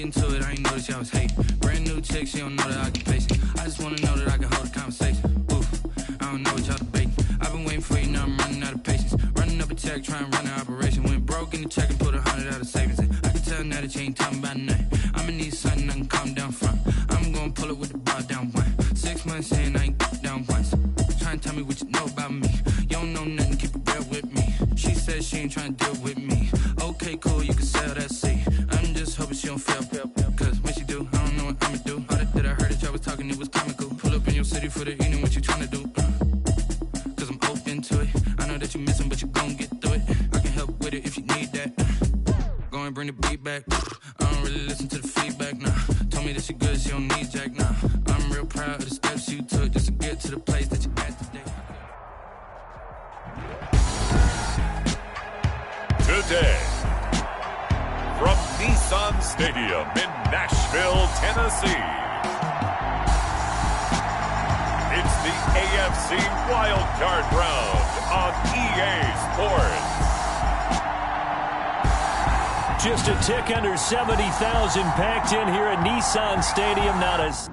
into it, I ain't noticed y'all was hating. Brand new chick, she don't know the occupation. I just wanna know that I can hold a conversation. Oof, I don't know what y'all debating. I've been waiting for you, now I'm running out of patience. Running up a check, trying to run an operation. Went broke in the check and put 100 out of savings in. I can tell now that you ain't talking about nothing. I'ma need something I can calm down front. I'm gonna pull it with the bar down one. 6 months in, I ain't down once. Trying to tell me what you know about me. You don't know nothing, keep it real with me. She said she ain't trying to deal with me. Okay, cool, you can sell that seat. I'm just hoping she don't fail. Cause when she do, I don't know what I'ma do. All that I heard that y'all was talking, it was comical. Pull up in your city for the evening, what you trying to do? Cause I'm open to it. I know that you missing, but you gon' get through it. I can help with it if you need that. Go and bring the beat back. I don't really listen to the feedback, nah. Told me that she good, she don't need jack, nah. I'm real proud of the steps you took just to get to the place that you at today. Today, from Nissan Stadium in Nashville, Tennessee, it's the AFC Wildcard Round on EA Sports. Just a tick under 70,000 packed in here at Nissan Stadium. Not as...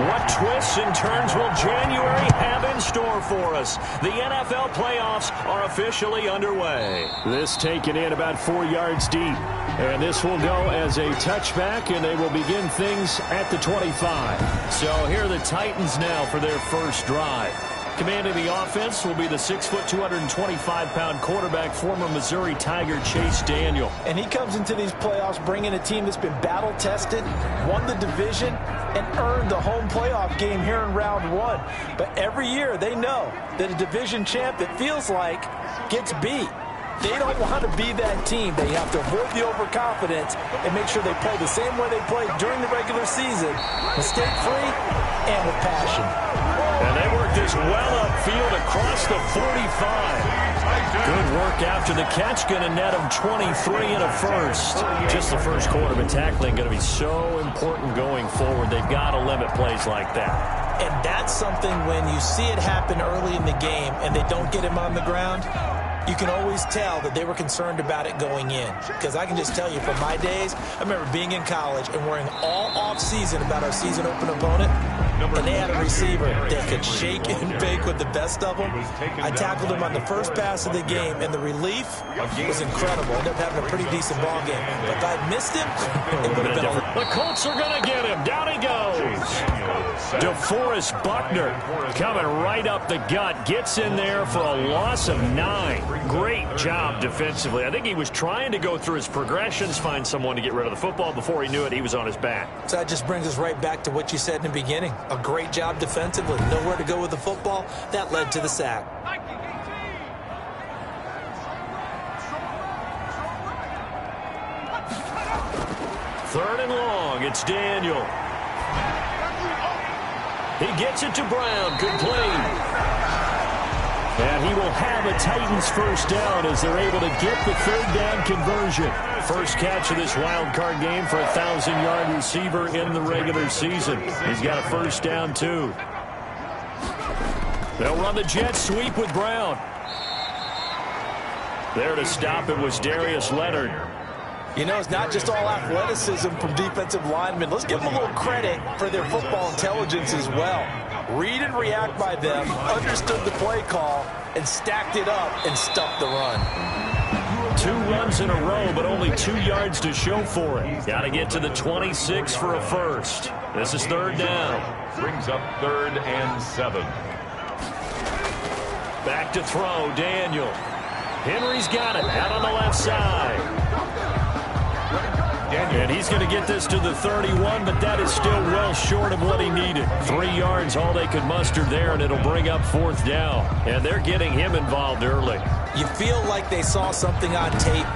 What twists and turns will January have in store for us? The NFL playoffs are officially underway. This taken in about 4 yards deep. And this will go as a touchback, and they will begin things at the 25. So here are the Titans now for their first drive. Commanding the offense will be the 6', 225-pound quarterback, former Missouri Tiger Chase Daniel. And he comes into these playoffs bringing a team that's been battle-tested, won the division, and earned the home playoff game here in round one. But every year they know that a division champ, it feels like, gets beat. They don't want to be that team. They have to avoid the overconfidence and make sure they play the same way they played during the regular season, mistake-free and with passion. And they work this well upfield across the 45. Good work after the catch. Going to net them 23 and a first. Just the first quarter, but tackling going to be so important going forward. They've got to limit plays like that. And that's something when you see it happen early in the game and they don't get him on the ground, you can always tell that they were concerned about it going in. Because I can just tell you from my days, I remember being in college and worrying all off-season about our season open opponent. And they had a receiver that could shake and bake with the best of them. I tackled him on the first pass of the game, and the relief was incredible. Ended up having a pretty decent ball game. But if I'd missed him, it would have been different. The Colts are going to get him. Down he goes. DeForest Buckner coming right up the gut. Gets in there for a loss of 9. Great job defensively. I think he was trying to go through his progressions, find someone to get rid of the football. Before he knew it, he was on his back. So that just brings us right back to what you said in the beginning. A great job defensively. Nowhere to go with the football. That led to the sack. Third and long. It's Daniel. He gets it to Brown. Good play. And he will have a Titans first down as they're able to get the third down conversion. First catch of this wild card game for a 1,000-yard receiver in the regular season. He's got a first down, too. They'll run the jet sweep with Brown. There to stop it was Darius Leonard. You know, it's not just all athleticism from defensive linemen. Let's give them a little credit for their football intelligence as well. Read and react by them, understood the play call, and stacked it up and stuffed the run. 2 runs in a row, but only 2 yards to show for it. Got to get to the 26 for a first. This is third down. Brings up 3rd and 7. Back to throw, Daniel. Henry's got it out on the left side. And he's going to get this to the 31, but that is still well short of what he needed. 3 yards, all they could muster there, and it'll bring up 4th down. And they're getting him involved early. You feel like they saw something on tape,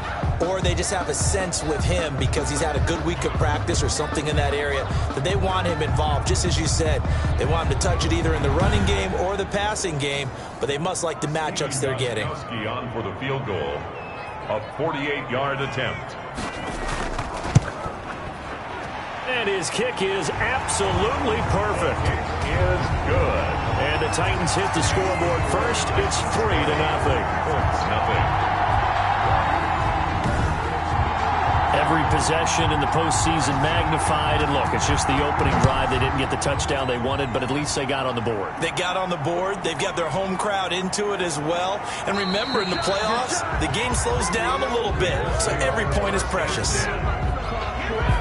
or they just have a sense with him because he's had a good week of practice or something in that area that they want him involved. Just as you said, they want him to touch it either in the running game or the passing game, but they must like the matchups they're getting. On for the field goal, a 48-yard attempt. And his kick is absolutely perfect. It is good. And the Titans hit the scoreboard first. It's 3-0. It's nothing. Every possession in the postseason magnified. And look, it's just the opening drive. They didn't get the touchdown they wanted, but at least they got on the board. They got on the board. They've got their home crowd into it as well. And remember, in the playoffs, the game slows down a little bit, so every point is precious.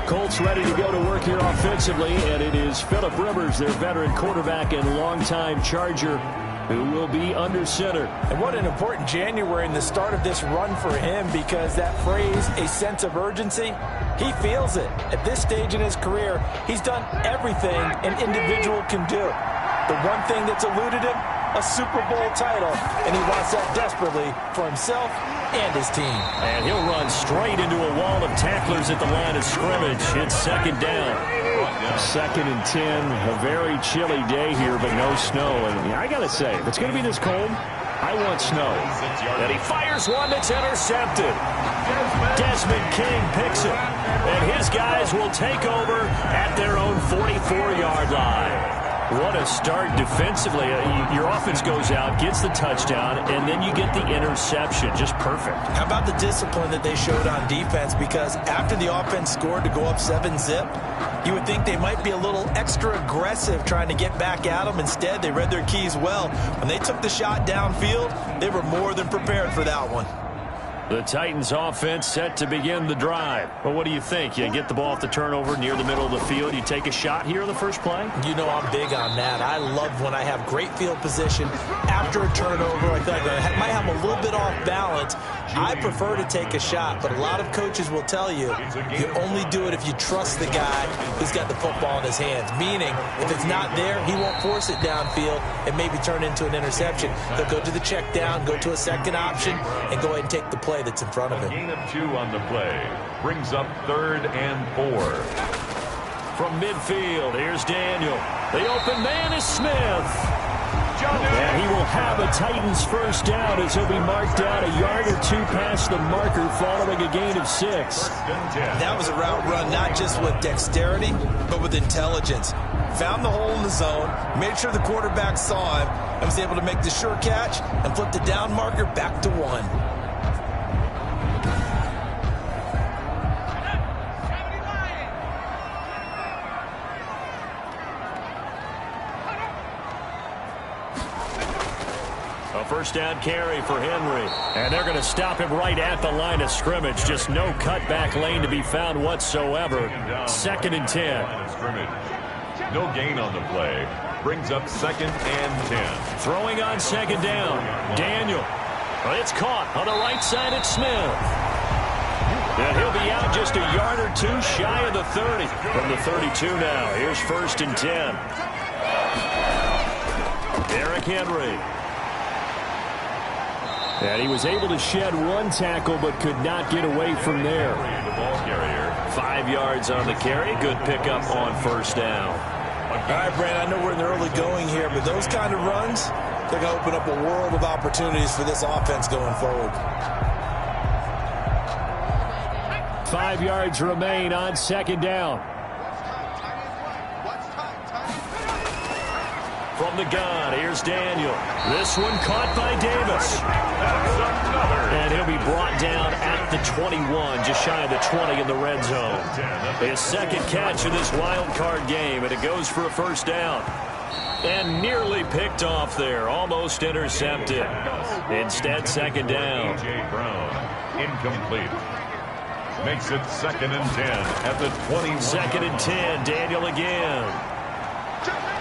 Colts ready to go to work here offensively, and it is Phillip Rivers, their veteran quarterback and longtime Charger, who will be under center. And what an important January in the start of this run for him, because that phrase, a sense of urgency, he feels it. At this stage in his career, he's done everything an individual can do. The one thing that's eluded him, a Super Bowl title, and he wants that desperately for himself and his team. And he'll run straight into a wall of tacklers at the line of scrimmage. It's second down. 2nd and 10. A very chilly day here, but no snow. And I got to say, if it's going to be this cold, I want snow. And he fires one that's intercepted. Desmond King picks it. And his guys will take over at their own 44-yard line. What a start defensively. Your offense goes out, gets the touchdown, and then you get the interception. Just perfect. How about the discipline that they showed on defense? Because after the offense scored to go up 7-zip, you would think they might be a little extra aggressive trying to get back at them. Instead, they read their keys well. When they took the shot downfield, they were more than prepared for that one. The Titans offense set to begin the drive. Well, what do you think? You get the ball off the turnover near the middle of the field. You take a shot here in the first play? You know I'm big on that. I love when I have great field position after a turnover. I feel like I might have a little bit off balance. I prefer to take a shot, but a lot of coaches will tell you you only do it if you trust the guy who's got the football in his hands. Meaning, if it's not there, he won't force it downfield and maybe turn into an interception. He'll go to the check down, go to a second option, and go ahead and take the play that's in front of him. Gain of 2 on the play. Brings up 3rd and 4. From midfield, here's Daniel. The open man is Smith. And he will have a Titans first down as he'll be marked down a yard or 2 past the marker following a gain of 6. That was a route run not just with dexterity, but with intelligence. Found the hole in the zone, made sure the quarterback saw him, and was able to make the sure catch and flip the down marker back to 1. First down carry for Henry. And they're going to stop him right at the line of scrimmage. Just no cutback lane to be found whatsoever. 2nd and 10. No gain on the play. Brings up 2nd and 10. Throwing on 2nd down. Daniel. Well, it's caught on the right side at Smith. And he'll be out just a yard or 2 shy of the 30. From the 32 now. Here's 1st and 10. Derrick Henry. And he was able to shed 1 tackle but could not get away from there. The ball carrier. 5 yards on the carry. Good pickup on 1st down. All right, Brandon, I know we're in the early going here, but those kind of runs, they're going to open up a world of opportunities for this offense going forward. 5 yards remain on 2nd down. From the gun, here's Daniel. This one caught by Davis. And he'll be brought down at the 21, just shy of the 20 in the red zone. His 2nd catch of this wild card game, and it goes for a first down. And nearly picked off there, almost intercepted. Instead, 2nd down. A.J. Brown, incomplete. Makes it 2nd and 10 at the 21. 2nd and 10, Daniel again.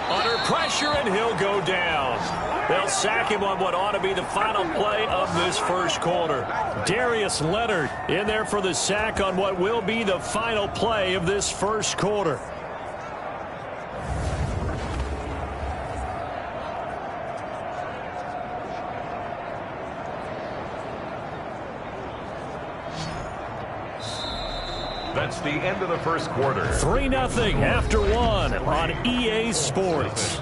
Under pressure, and he'll go down. They'll sack him on what ought to be the final play of this first quarter. Darius Leonard in there for the sack on what will be the final play of this first quarter. That's the end of the first quarter. 3-0 after 1 on EA Sports.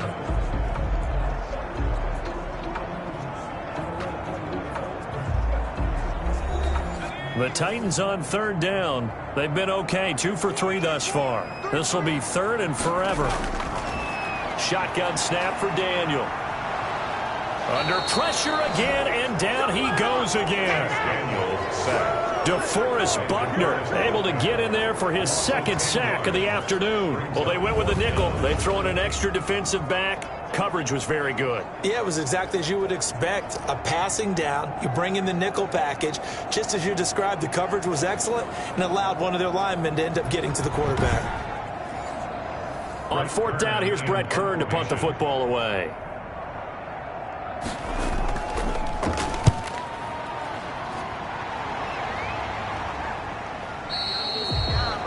The Titans on 3rd down. They've been okay, 2 for 3 thus far. This will be 3rd and forever. Shotgun snap for Daniel. Under pressure again, and down he goes again. DeForest Buckner able to get in there for his second sack of the afternoon. Well, they went with the nickel. They throw in an extra defensive back. Coverage was very good. Yeah, it was exactly as you would expect. A passing down, you bring in the nickel package. Just as you described, the coverage was excellent and allowed one of their linemen to end up getting to the quarterback. On fourth down, here's Brett Kern to punt the football away.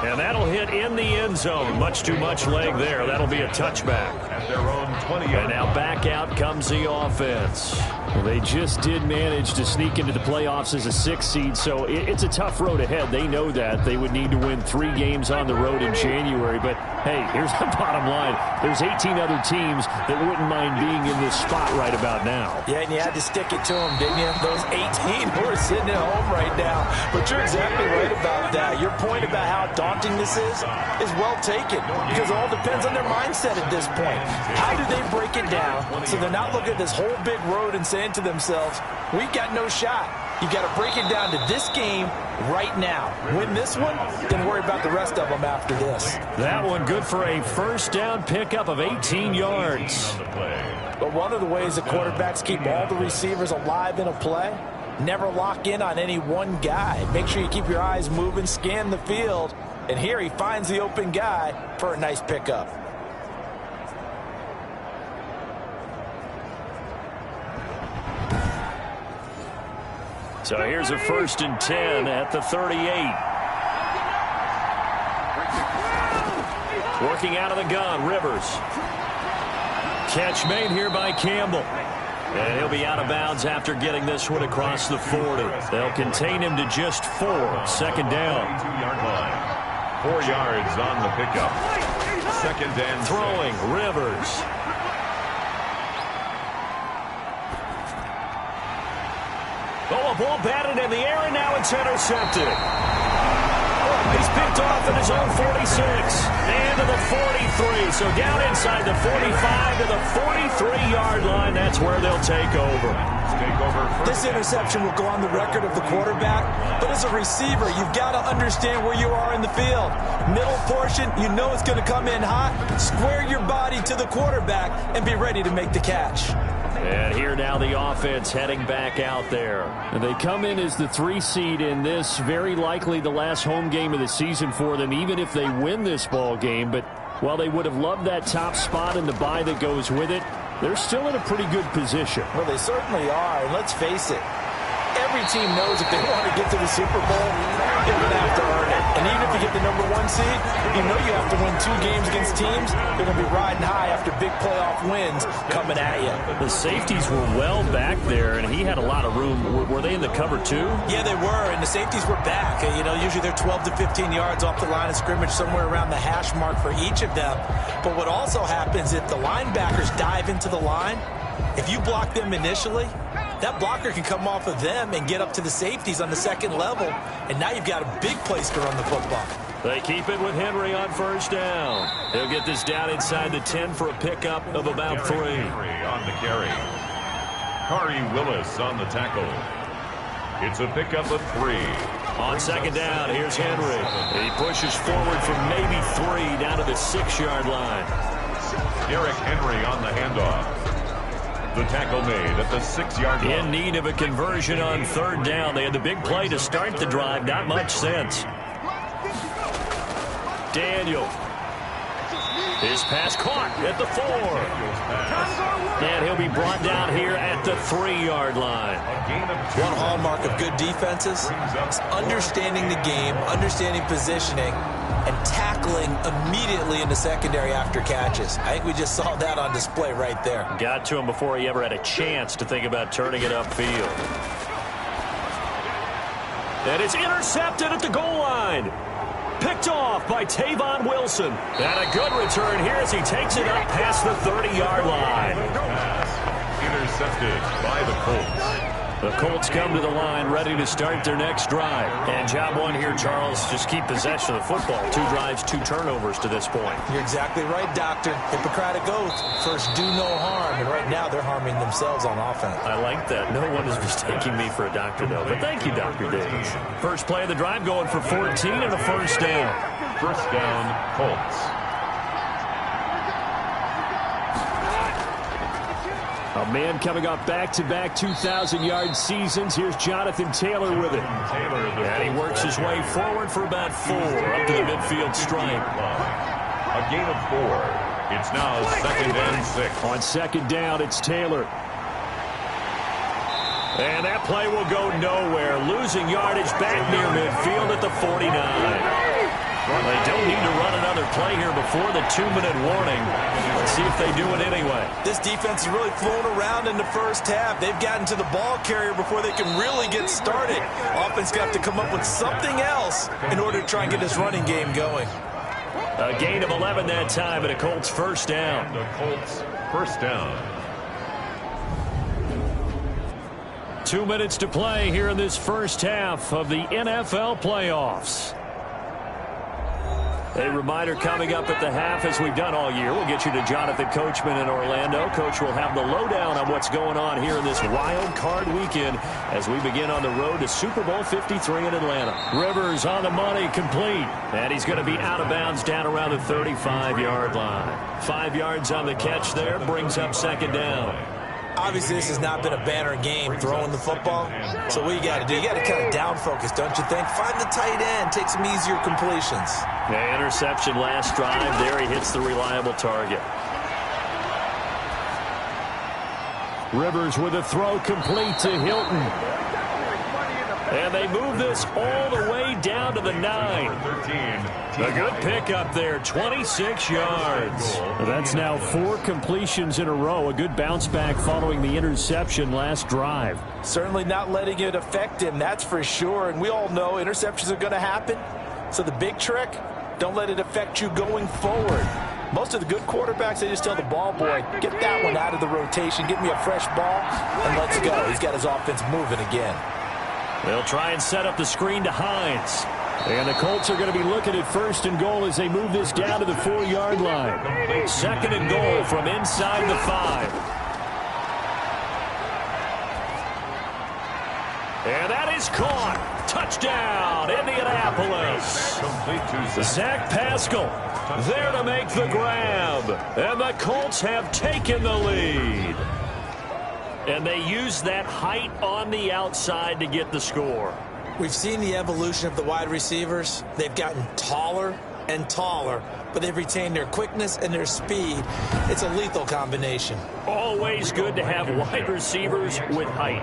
And that'll hit in the end zone. Much too much leg there. That'll be a touchback. At their own 20. And now back out comes the offense. Well, they just did manage to sneak into the playoffs as a 6th seed, so it's a tough road ahead. They know that. They would need to win 3 games on the road in January. But, hey, here's the bottom line. There's 18 other teams that wouldn't mind being in this spot right about now. Yeah, and you had to stick it to them, didn't you? Those 18 who are sitting at home right now. But you're exactly right about that. Your point about how daunting this is well taken, because it all depends on their mindset at this point. How do they break it down so they're not looking at this whole big road and saying to themselves, we got no shot. You got to break it down to this game right now. Win this one, then worry about the rest of them after this. That one good for a first down pickup of 18 yards. But one of the ways that quarterbacks keep all the receivers alive in a play, never lock in on any one guy. Make sure you keep your eyes moving, scan the field, and here he finds the open guy for a nice pickup. So here's a 1st and 10 at the 38. Working out of the gun, Rivers. Catch made here by Campbell. And he'll be out of bounds after getting this one across the 40. They'll contain him to just 4. 2nd down. 2-yard line. 4 yards on the pickup. 2nd and 6. Throwing, Rivers. Oh, a ball batted in the air, and now it's intercepted. He's picked off at his own 46 and to the 43. So down inside the 45 to the 43-yard line. That's where they'll take over. This interception will go on the record of the quarterback, but as a receiver, you've got to understand where you are in the field. Middle portion, you know it's going to come in hot. Square your body to the quarterback and be ready to make the catch. And here now the offense heading back out there. And they come in as the 3 seed in this, very likely the last home game of the season for them, even if they win this ball game. But while they would have loved that top spot and the bye that goes with it, they're still in a pretty good position. Well, they certainly are. And let's face it, every team knows if they want to get to the Super Bowl, they're going to have to earn it. And even if you get the #1 seed, you know you have to win 2 games against teams. They're going to be riding high after big playoff wins coming at you. The safeties were well back there, and he had a lot of room. Were they in the cover too? Yeah, they were, and the safeties were back. You know, usually they're 12 to 15 yards off the line of scrimmage, somewhere around the hash mark for each of them. But what also happens if the linebackers dive into the line, if you block them initially, that blocker can come off of them and get up to the safeties on the 2nd level, and now you've got a big place to run the football. They keep it with Henry on 1st down. He'll get this down inside the 10 for a pickup of about 3. Henry on the carry. Kari Willis on the tackle. It's a pickup of 3. On 2nd down, here's Henry. He pushes forward from maybe 3 down to the 6-yard line. Derrick Henry on the handoff. The tackle made at the 6-yard line. In need of a conversion on 3rd down. They had the big play to start the drive. Not much sense. Daniel. His pass caught at the 4. And he'll be brought down here at the 3-yard line. One hallmark of good defenses is understanding the game, understanding positioning, and tackling immediately in the secondary after catches. I think we just saw that on display right there. Got to him before he ever had a chance to think about turning it upfield. And it's intercepted at the goal line. Picked off by Tavon Wilson. And a good return here as he takes it up past the 30-yard line. Intercepted by the Colts. The Colts come to the line ready to start their next drive. And job one here, Charles, just keep possession of the football. 2 drives, 2 turnovers to this point. You're exactly right, Doctor. Hippocratic oath. First, do no harm. And right now, they're harming themselves on offense. I like that. No one is mistaking me for a doctor, though. But thank you, Dr. Davis. First play of the drive going for 14 and a first down. First down, Colts. A man coming off back-to-back 2,000-yard seasons. Here's Jonathan Taylor with it. And he works his way forward for about 4 up to the midfield stripe. A gain of 4. It's now 2nd and 6. On second down, it's Taylor. And that play will go nowhere. Losing yardage back near midfield at the 49. Well, they don't need to run another play here before the 2-minute warning. Let's see if they do it anyway. This defense has really flown around in the first half. They've gotten to the ball carrier before they can really get started. Offense got to come up with something else in order to try and get this running game going. A gain of 11 that time and a Colts first down. The Colts first down. 2 minutes to play here in this first half of the NFL playoffs. A reminder coming up at the half, as we've done all year. We'll get you to Jonathan Coachman in Orlando. Coach will have the lowdown on what's going on here in this wild card weekend as we begin on the road to Super Bowl 53 in Atlanta. Rivers on the money, complete. And he's going to be out of bounds down around the 35-yard line. 5 yards on the catch there, brings up second down. Obviously, this has not been a banner game throwing the football. So what you got to do, you got to kind of down focus, don't you think? Find the tight end, take some easier completions. Yeah, interception last drive. There he hits the reliable target. Rivers with a throw complete to Hilton. And they move this all the way down to the 9. A good pickup there, 26 yards. That's now 4 completions in a row. A good bounce back following the interception last drive. Certainly not letting it affect him, that's for sure. And we all know interceptions are going to happen. So the big trick, don't let it affect you going forward. Most of the good quarterbacks, they just tell the ball boy, get that one out of the rotation, get me a fresh ball, and let's go. He's got his offense moving again. They'll try and set up the screen to Hines. And the Colts are going to be looking at first and goal as they move this down to the 4-yard line. Second and goal from inside the 5. And that is caught. Touchdown, Indianapolis. Zach Pascal there to make the grab. And the Colts have taken the lead. And they use that height on the outside to get the score. We've seen the evolution of the wide receivers. They've gotten taller and taller, but they've retained their quickness and their speed. It's a lethal combination. Always good to have wide receivers with height.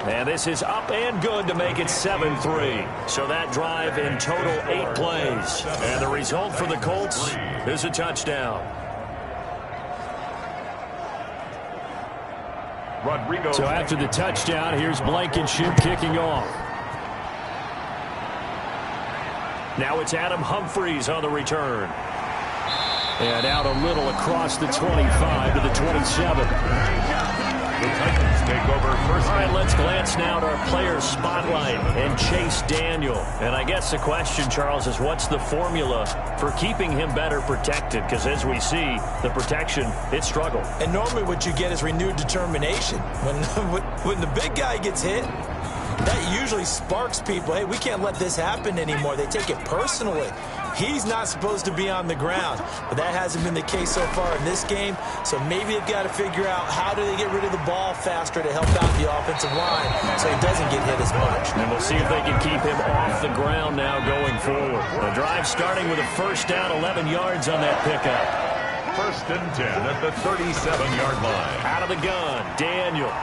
And this is up and good to make it 7-3. So that drive in total 8 plays. And the result for the Colts is a touchdown. Rodrigo. So after the touchdown, here's Blankenship kicking off. Now it's Adam Humphries on the return. And out a little across the 25 to the 27. The Titans take over first. All right, let's glance now at our player spotlight and Chase Daniel. And I guess the question, Charles, is what's the formula for keeping him better protected? Because as we see, the protection, it struggled. And normally what you get is renewed determination. When the big guy gets hit, that usually sparks people. Hey, we can't let this happen anymore. They take it personally. He's not supposed to be on the ground, but that hasn't been the case so far in this game. So maybe they've got to figure out how do they get rid of the ball faster to help out the offensive line so he doesn't get hit as much. And we'll see if they can keep him off the ground now going forward. The drive starting with a first down, 11 yards on that pickup. First and 10 at the 37-yard line. Out of the gun, Daniel.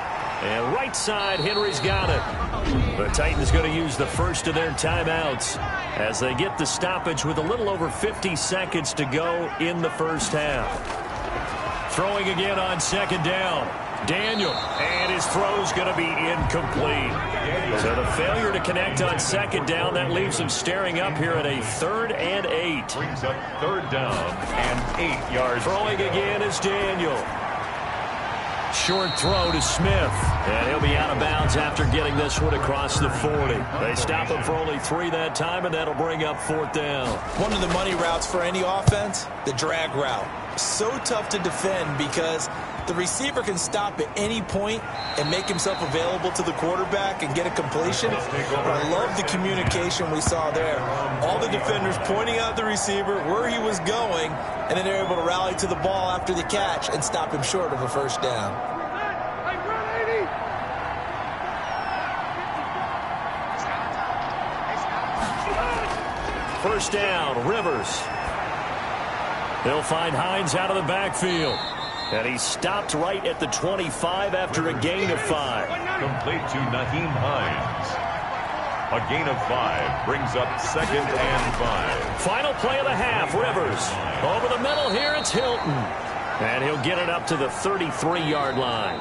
And right side, Henry's got it. The Titans going to use the first of their timeouts as they get the stoppage with a little over 50 seconds to go in the first half. Throwing again on second down. Daniel, and his throw's going to be incomplete. So the failure to connect on second down, that leaves him staring up here at a 3rd and 8. Brings up 3rd down and 8 yards. Throwing again is Daniel. short throw to Smith. And he'll be out of bounds after getting this one across the 40. They stop him for only 3 that time, and that'll bring up 4th down. One of the money routes for any offense, the drag route. So tough to defend because the receiver can stop at any point and make himself available to the quarterback and get a completion. But I love the communication we saw there. All the defenders pointing out the receiver, where he was going, and then they're able to rally to the ball after the catch and stop him short of a first down. First down, Rivers. He'll find Hines out of the backfield. And he stopped right at the 25 after a gain of 5. Complete to Naheem Hines. A gain of 5 brings up 2nd and 5. Final play of the half, Rivers. Over the middle here, it's Hilton. And he'll get it up to the 33-yard line.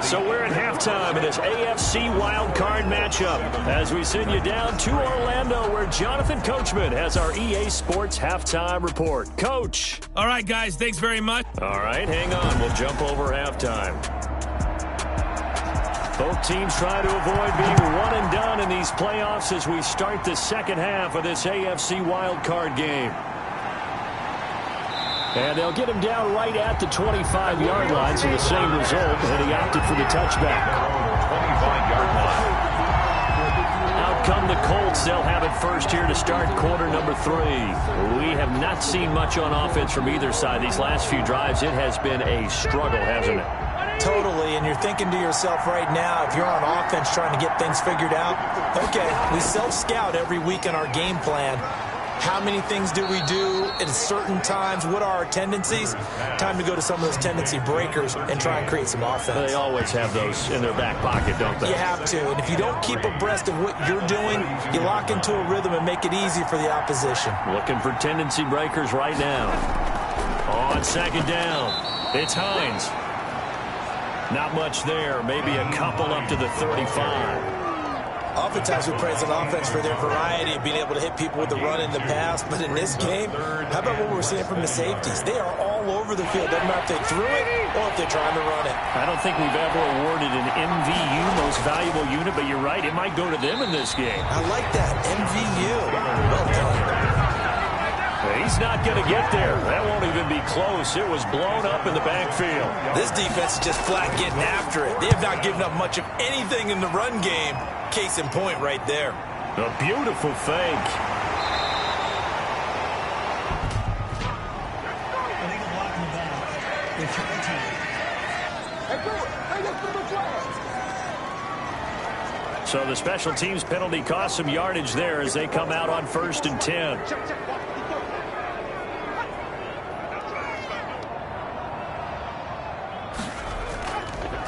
So we're at halftime in this AFC wildcard matchup as we send you down to Orlando where Jonathan Coachman has our EA Sports halftime report. Coach. All right, guys, thanks very much. All right, hang on. We'll jump over halftime. Both teams try to avoid being one and done in these playoffs as we start the second half of this AFC wildcard game. And they'll get him down right at the 25-yard line, so the same result, and he opted for the touchback. 25-yard line. Out come the Colts. They'll have it first here to start quarter number 3. We have not seen much on offense from either side. These last few drives, it has been a struggle, hasn't it? Totally, and you're thinking to yourself right now, if you're on offense trying to get things figured out, okay, we self-scout every week in our game plan. How many things do we do at certain times? What are our tendencies? Time to go to some of those tendency breakers and try and create some offense. They always have those in their back pocket, don't they? You have to. And if you don't keep abreast of what you're doing, you lock into a rhythm and make it easy for the opposition. Looking for tendency breakers right now. On second down, it's Hines. Not much there. Maybe a couple up to the 35. Oftentimes we praise an offense for their variety of being able to hit people with the run in the pass. But in this game, how about what we're seeing from the safeties? They are all over the field. Doesn't matter if they threw it or if they're trying to run it. I don't think we've ever awarded an MVU, most valuable unit, but you're right. It might go to them in this game. I like that. MVU. Well done. He's not going to get there. That won't even be close. It was blown up in the backfield. This defense is just flat getting after it. They have not given up much of anything in the run game. Case in point right there. A beautiful fake. So the special teams penalty cost some yardage there as they come out on 1st and 10.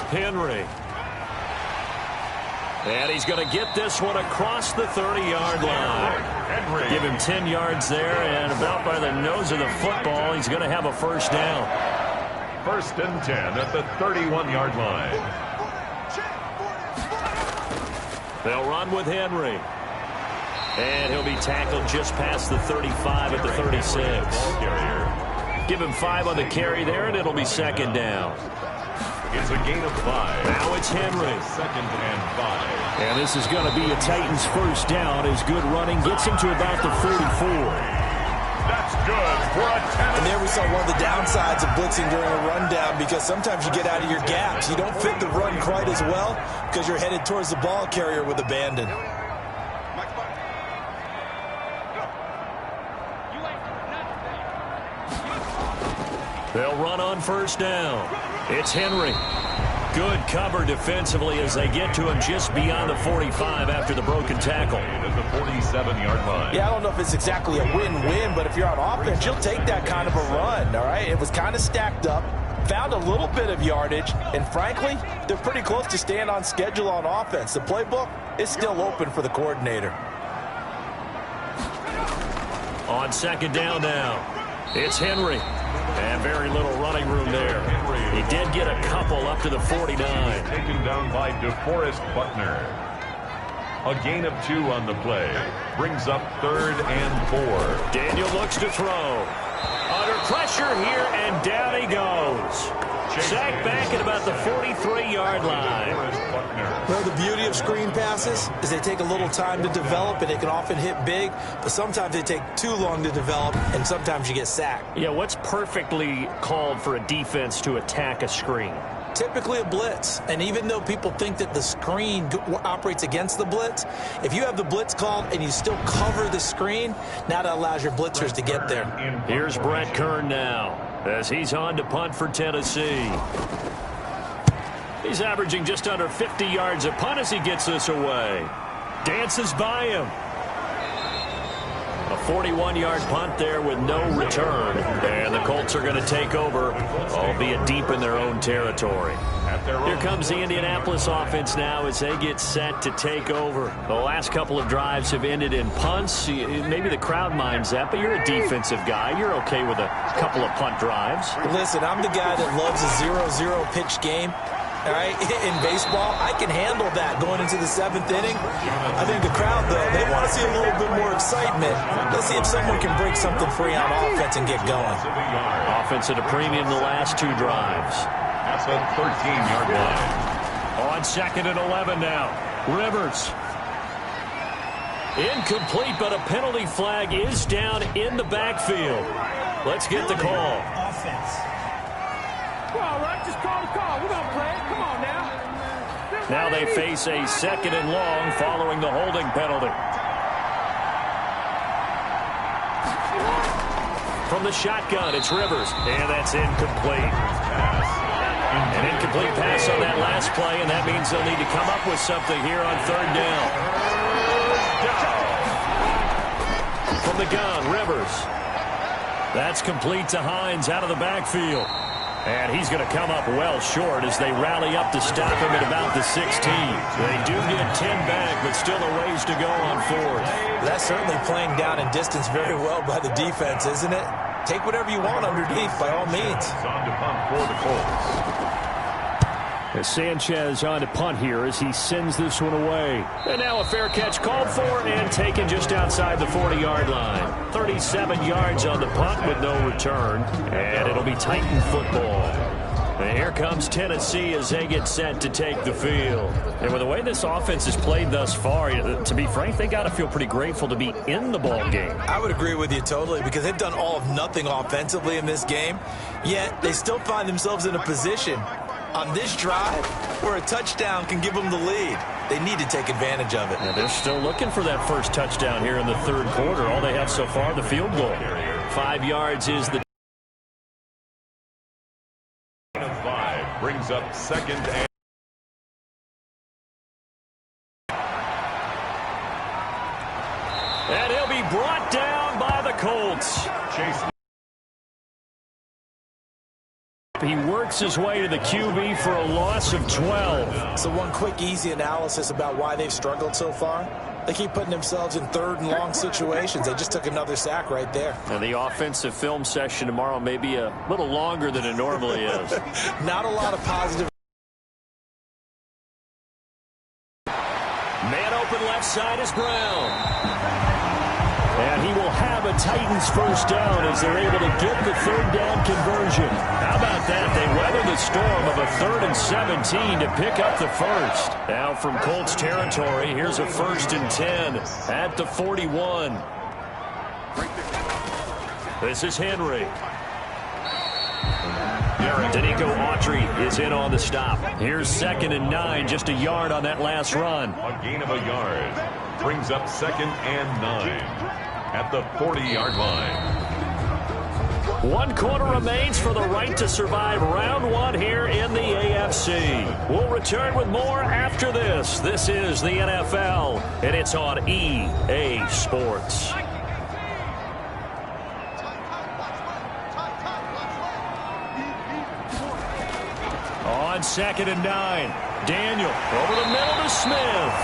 Henry. And he's going to get this one across the 30-yard line. Give him 10 yards there, and about by the nose of the football, he's going to have a first down. 1st and 10 at the 31-yard line. They'll run with Henry. And he'll be tackled just past the 35 at the 36. Give him 5 on the carry there, and it'll be 2nd down. It's a gain of 5. Now it's Henry. 2nd and 5. And this is going to be a Titans first down as good running gets him to about the 44. That's good for a 10. And there we saw one of the downsides of blitzing during a rundown because sometimes you get out of your gaps. You don't fit the run quite as well because you're headed towards the ball carrier with abandon. They'll run on first down. It's Henry. Good cover defensively as they get to him just beyond the 45 after the broken tackle. At the 47-yard line. Yeah, I don't know if it's exactly a win-win, but if you're on offense, you'll take that kind of a run, all right? It was kind of stacked up, found a little bit of yardage, and frankly, they're pretty close to staying on schedule on offense. The playbook is still open for the coordinator. On second down now, it's Henry. And very little running room there. He did get a couple up to the 49. Taken down by DeForest Buckner. A gain of 2 on the play. Brings up 3rd and 4. Daniel looks to throw. Under pressure here, and down he goes. Sacked back at about the 43-yard line. Well, the beauty of screen passes is they take a little time to develop, and they can often hit big, but sometimes they take too long to develop, and sometimes you get sacked. Yeah, what's perfectly called for a defense to attack a screen? Typically a blitz, and even though people think that the screen operates against the blitz, if you have the blitz called and you still cover the screen, now that allows your blitzers to get there. Here's Brett Kern now as he's on to punt for Tennessee. He's averaging just under 50 yards a punt as he gets this away. Dances by him. A 41-yard punt there with no return. And the Colts are going to take over, albeit deep in their own territory. Here comes the Indianapolis offense now as they get set to take over. The last couple of drives have ended in punts. Maybe the crowd minds that, but you're a defensive guy. You're okay with a couple of punt drives. Listen, I'm the guy that loves a 0-0 pitch game. All right, in baseball, I can handle that going into the 7th inning. I think the crowd, though, they want to see a little bit more excitement. Let's see if someone can break something free on offense and get going. Offense at a premium the last 2 drives. That's a 13-yard line. On 2nd and 11 now. Rivers. Incomplete, but a penalty flag is down in the backfield. Let's get the call. Offense. Well, all right, just call the call. We're going to play it. Come on now. Now they face a 2nd and long following the holding penalty. From the shotgun, it's Rivers, and that's incomplete. An incomplete pass on that last play, and that means they'll need to come up with something here on 3rd down. From the gun, Rivers. That's complete to Hines out of the backfield. And he's going to come up well short as they rally up to stop him at about the 16. They do get 10 back, but still a ways to go on 4th. That's certainly playing down in distance very well by the defense, isn't it? Take whatever you want underneath, by all means. On to punt for the Colts. As Sanchez on to punt here as he sends this one away. And now a fair catch called for and taken just outside the 40-yard line. 37 yards on the punt with no return. And it'll be Titan football. And here comes Tennessee as they get set to take the field. And with the way this offense has played thus far, to be frank, they got to feel pretty grateful to be in the ball game. I would agree with you totally because they've done all of nothing offensively in this game, yet they still find themselves in a position on this drive where a touchdown can give them the lead. They need to take advantage of it. Yeah, they're still looking for that first touchdown here in the 3rd quarter. All they have so far, the field goal. 5 yards is the 5 brings up 2nd and... And he'll be brought down by the Colts. Chase. He works his way to the QB for a loss of 12. So one quick, easy analysis about why they've struggled so far. They keep putting themselves in 3rd and long situations. They just took another sack right there. And the offensive film session tomorrow may be a little longer than it normally is. Not a lot of positive. Man open left side is Brown. And he will have a Titans first down as they're able to get the 3rd down conversion. How about that? They weather the storm of a 3rd and 17 to pick up the first. Now from Colts territory, here's a 1st and 10 at the 41. This is Henry. Danico Autry is in on the stop. Here's 2nd and 9, just a yard on that last run. A gain of a yard brings up 2nd and 9 at the 40-yard line. 1 quarter remains for the right to survive round 1 here in the AFC. We'll return with more after this. This is the NFL, and it's on EA Sports. On 2nd and 9, Daniel over the middle to Smith.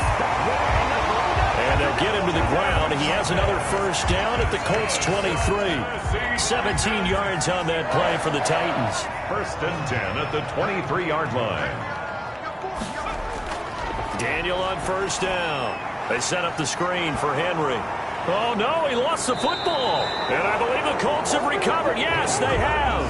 And they'll get him to the ground. He has another first down at the Colts 23. 17 yards on that play for the Titans. 1st and 10 at the 23-yard line. Daniel on 1st down. They set up the screen for Henry. Oh, no, he lost the football. And I believe the Colts have recovered. Yes, they have.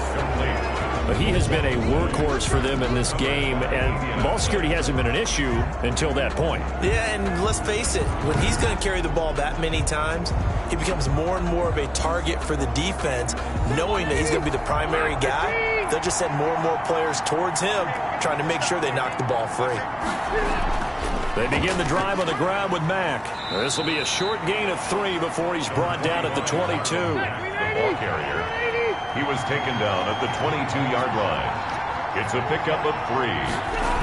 But he has been a workhorse for them in this game, and ball security hasn't been an issue until that point. Yeah, and let's face it, when he's going to carry the ball that many times, he becomes more and more of a target for the defense, knowing that he's going to be the primary guy. They'll just send more and more players towards him, trying to make sure they knock the ball free. They begin the drive on the ground with Mack. This will be a short gain of 3 before he's brought down at the 22. The ball carrier. He was taken down at the 22-yard line. It's a pickup of 3.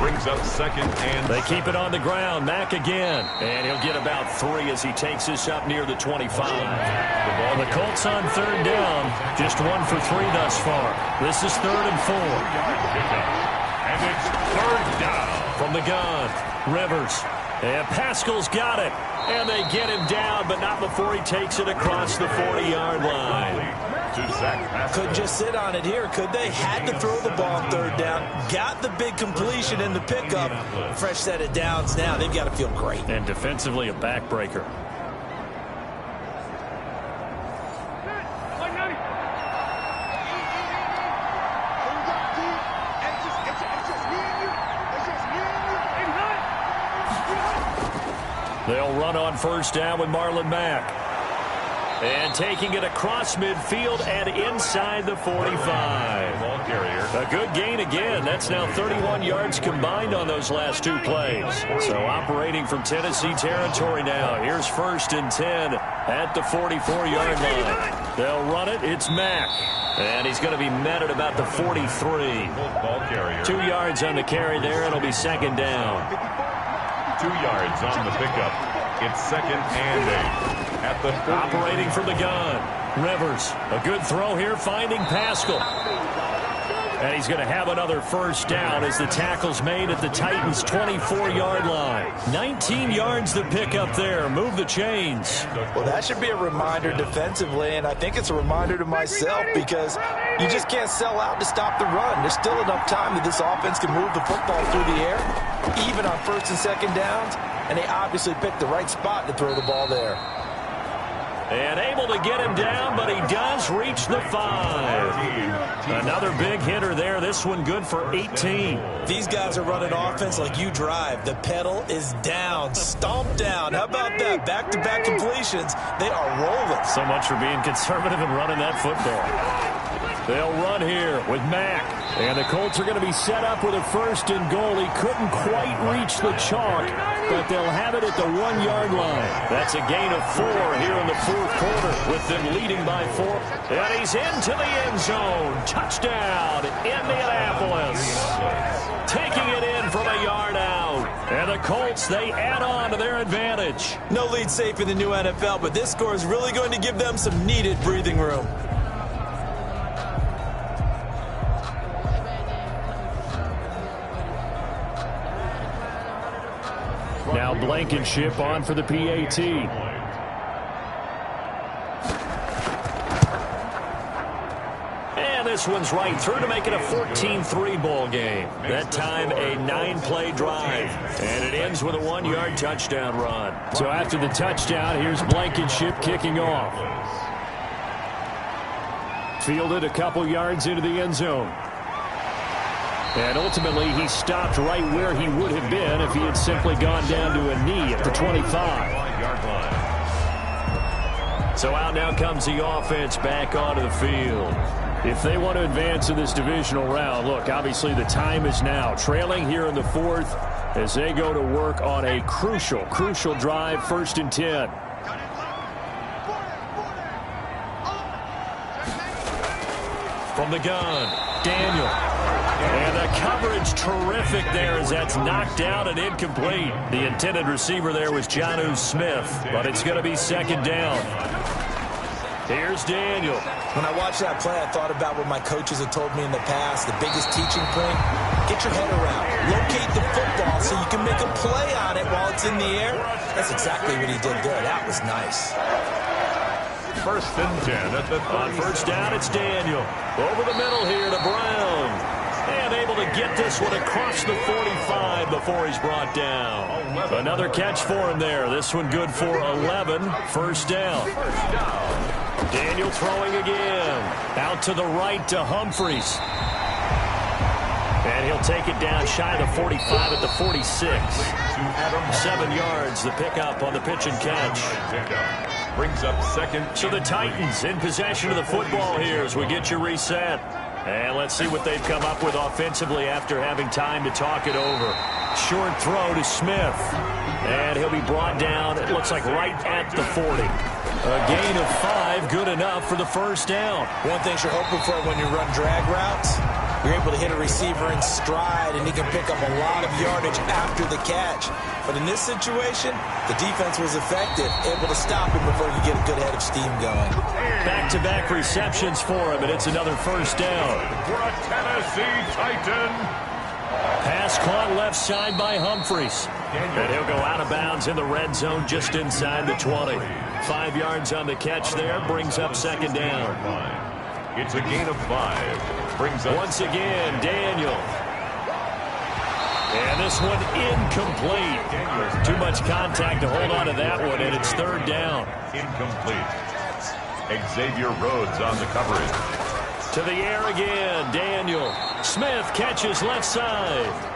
Brings up second and they keep it on the ground. Mack again. And he'll get about 3 as he takes this up near the 25. The Colts on third down. Just 1 for 3 thus far. This is 3rd and 4. And it's 3rd down. From the gun, Rivers. And Pascal's got it. And they get him down, but not before he takes it across the 40-yard line. Couldn't just sit on it here, could they? Had to throw the ball on 3rd down. Got the big completion in the pickup. Fresh set of downs now. They've got to feel great. And defensively, a backbreaker. They'll run on 1st down with Marlon Mack. And taking it across midfield and inside the 45. Ball carrier. A good gain again. That's now 31 yards combined on those last 2 plays. So operating from Tennessee territory now. Here's 1st and 10 at the 44-yard line. They'll run it. It's Mack. And he's going to be met at about the 43. Ball carrier. 2 yards on the carry there. It'll be 2nd down. 2 yards on the pickup. It's 2nd and 8. At the operating from the gun. Rivers, a good throw here, finding Pascal. And he's going to have another 1st down as the tackle's made at the Titans' 24-yard line. 19 yards to pick up there. Move the chains. Well, that should be a reminder defensively, and I think it's a reminder to myself because you just can't sell out to stop the run. There's still enough time that this offense can move the football through the air, even on 1st and 2nd downs, and they obviously picked the right spot to throw the ball there. And able to get him down, but he does reach the 5. Another big hitter there. This one good for 18. These guys are running offense like you drive. The pedal is down, stomped down. How about that? Back-to-back completions. They are rolling. So much for being conservative and running that football. They'll run here with Mack. And the Colts are going to be set up with a 1st and goal. He couldn't quite reach the chalk, but they'll have it at the 1-yard line. That's a gain of 4 here in the 4th quarter with them leading by 4. And he's into the end zone. Touchdown, Indianapolis. Taking it in from a yard out. And the Colts, they add on to their advantage. No lead safe in the new NFL, but this score is really going to give them some needed breathing room. Now Blankenship on for the PAT. And this one's right through to make it a 14-3 ball game. That time a 9-play drive. And it ends with a 1-yard touchdown run. So after the touchdown, here's Blankenship kicking off. Fielded a couple yards into the end zone. And ultimately, he stopped right where he would have been if he had simply gone down to a knee at the 25. So out now comes the offense back onto the field. If they want to advance in this divisional round, look, obviously the time is now. Trailing here in the 4th as they go to work on a crucial drive, 1st and 10. From the gun, Daniel. And the coverage terrific there as that's knocked out and incomplete. The intended receiver there was Jonnu Smith, but it's going to be 2nd down. Here's Daniel. When I watched that play, I thought about what my coaches had told me in the past. The biggest teaching point, get your head around. Locate the football so you can make a play on it while it's in the air. That's exactly what he did there. That was nice. 1st and 10 at the 30. On 1st down, it's Daniel. Over the middle here to Brown. And able to get this one across the 45 before he's brought down. Another catch for him there. This one good for 11. 1st down. Daniel throwing again. Out to the right to Humphries. he'll take it down shy of the 45 at the 46. 7 yards, the pickup on the pitch and catch. Brings up second. So the Titans in possession of the football here as we get you reset. And let's see what they've come up with offensively after having time to talk it over. Short throw to Smith. And he'll be brought down, it looks like right at the 40. A gain of 5, good enough for the first down. One thing you're hoping for when you run drag routes, you're able to hit a receiver in stride, and he can pick up a lot of yardage after the catch. But in this situation, the defense was effective, able to stop him before he could get a good head of steam going. Back-to-back receptions for him, and it's another first down. For a Tennessee Titan. Pass caught left side by Humphries. And he'll go out of bounds in the red zone just inside the 20. 5 yards on the catch there, brings up second down. It's a gain of 5. Brings up once again, Daniel. And this one incomplete. Too much contact to hold on to that one, and it's third down. Incomplete. Xavier Rhodes on the coverage. To the air again, Daniel. Smith catches left side.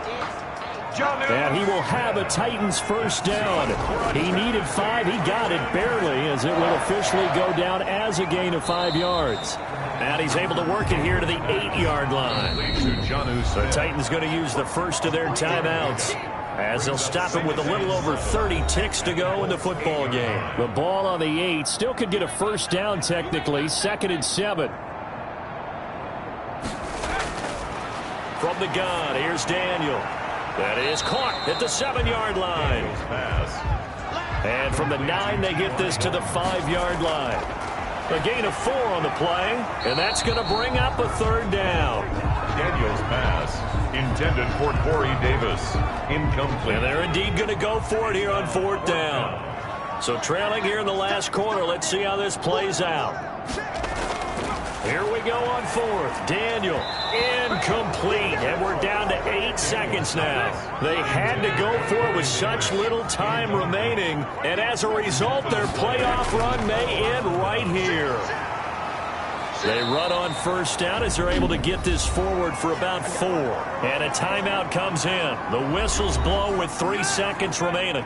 And he will have a Titans first down. He needed 5. He got it barely, as it will officially go down as a gain of 5 yards. And he's able to work it here to the 8-yard line. The Titans going to use the first of their timeouts, as they'll stop him with a little over 30 ticks to go in the football game. The ball on the 8. Still could get a first down technically. 2nd and 7. From the gun, here's Daniel. That is caught at the 7-yard line. And from the 9, they get this to the 5-yard line. A gain of 4 on the play, and that's going to bring up a third down. Daniel's pass intended for Corey Davis. Incomplete. And they're indeed going to go for it here on 4th down. So trailing here in the last quarter, let's see how this plays out. Here we go on 4th. Daniel, incomplete. And we're down to 8 seconds now. They had to go for it with such little time remaining. And as a result, their playoff run may end right here. They run on first down as they're able to get this forward for about 4. And a timeout comes in. The whistles blow with 3 seconds remaining.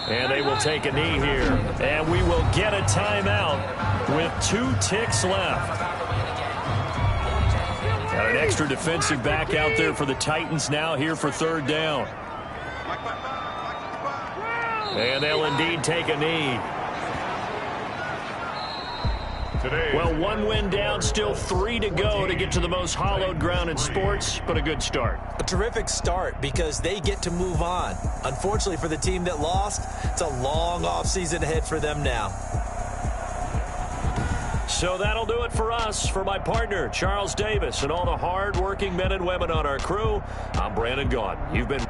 And they will take a knee here. And we will get a timeout with 2 ticks left. Got an extra defensive back out there for the Titans now here for third down. And they'll indeed take a knee. Well, 1 win down, still 3 to go to get to the most hallowed ground in sports, but a good start. A terrific start because they get to move on. Unfortunately for the team that lost, it's a long offseason ahead for them now. So that'll do it for us. For my partner, Charles Davis, and all the hard-working men and women on our crew, I'm Brandon Gaudin. You've been...